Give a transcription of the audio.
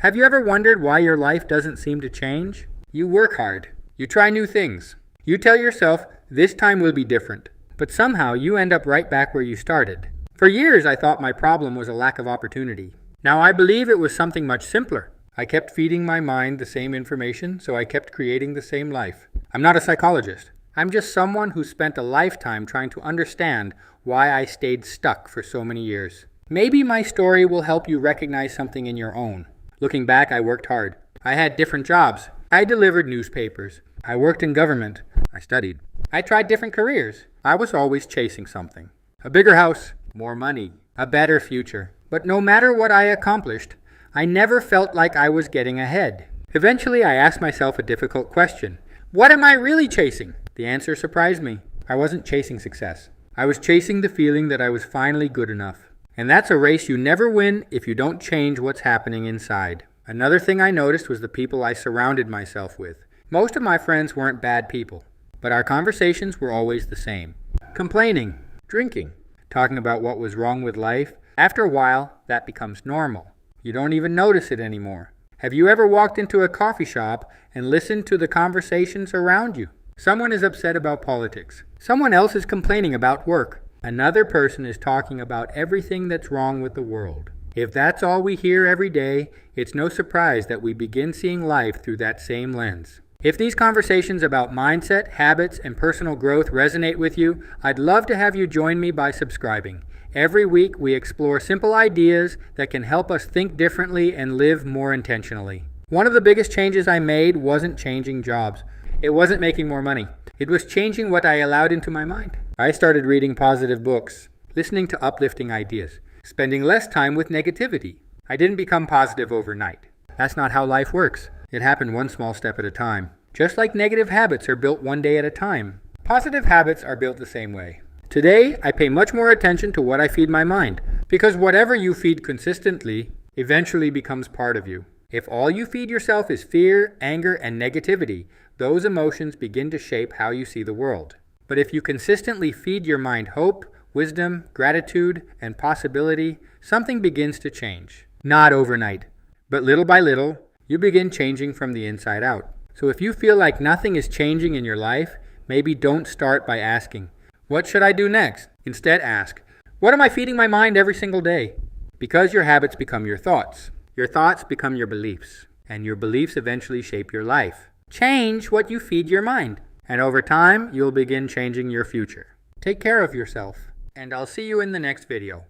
Have you ever wondered why your life doesn't seem to change? You work hard. You try new things. You tell yourself, this time will be different. But somehow you end up right back where you started. For years I thought my problem was a lack of opportunity. Now I believe it was something much simpler. I kept feeding my mind the same information, so I kept creating the same life. I'm not a psychologist. I'm just someone who spent a lifetime trying to understand why I stayed stuck for so many years. Maybe my story will help you recognize something in your own. Looking back, I worked hard. I had different jobs. I delivered newspapers. I worked in government. I studied. I tried different careers. I was always chasing something. A bigger house, more money, a better future. But no matter what I accomplished, I never felt like I was getting ahead. Eventually, I asked myself a difficult question. What am I really chasing? The answer surprised me. I wasn't chasing success. I was chasing the feeling that I was finally good enough. And that's a race you never win if you don't change what's happening inside. Another thing I noticed was the people I surrounded myself with. Most of my friends weren't bad people, but our conversations were always the same. Complaining, drinking, talking about what was wrong with life. After a while, that becomes normal. You don't even notice it anymore. Have you ever walked into a coffee shop and listened to the conversations around you? Someone is upset about politics. Someone else is complaining about work. Another person is talking about everything that's wrong with the world. If that's all we hear every day, it's no surprise that we begin seeing life through that same lens. If these conversations about mindset, habits, and personal growth resonate with you, I'd love to have you join me by subscribing. Every week, we explore simple ideas that can help us think differently and live more intentionally. One of the biggest changes I made wasn't changing jobs. It wasn't making more money. It was changing what I allowed into my mind. I started reading positive books, listening to uplifting ideas, spending less time with negativity. I didn't become positive overnight. That's not how life works. It happened one small step at a time. Just like negative habits are built one day at a time, positive habits are built the same way. Today, I pay much more attention to what I feed my mind, because whatever you feed consistently eventually becomes part of you. If all you feed yourself is fear, anger, and negativity, those emotions begin to shape how you see the world. But if you consistently feed your mind hope, wisdom, gratitude, and possibility, something begins to change. Not overnight, but little by little, you begin changing from the inside out. So if you feel like nothing is changing in your life, maybe don't start by asking, what should I do next? Instead ask, what am I feeding my mind every single day? Because your habits become your thoughts. Your thoughts become your beliefs, and your beliefs eventually shape your life. Change what you feed your mind, and over time, you'll begin changing your future. Take care of yourself, and I'll see you in the next video.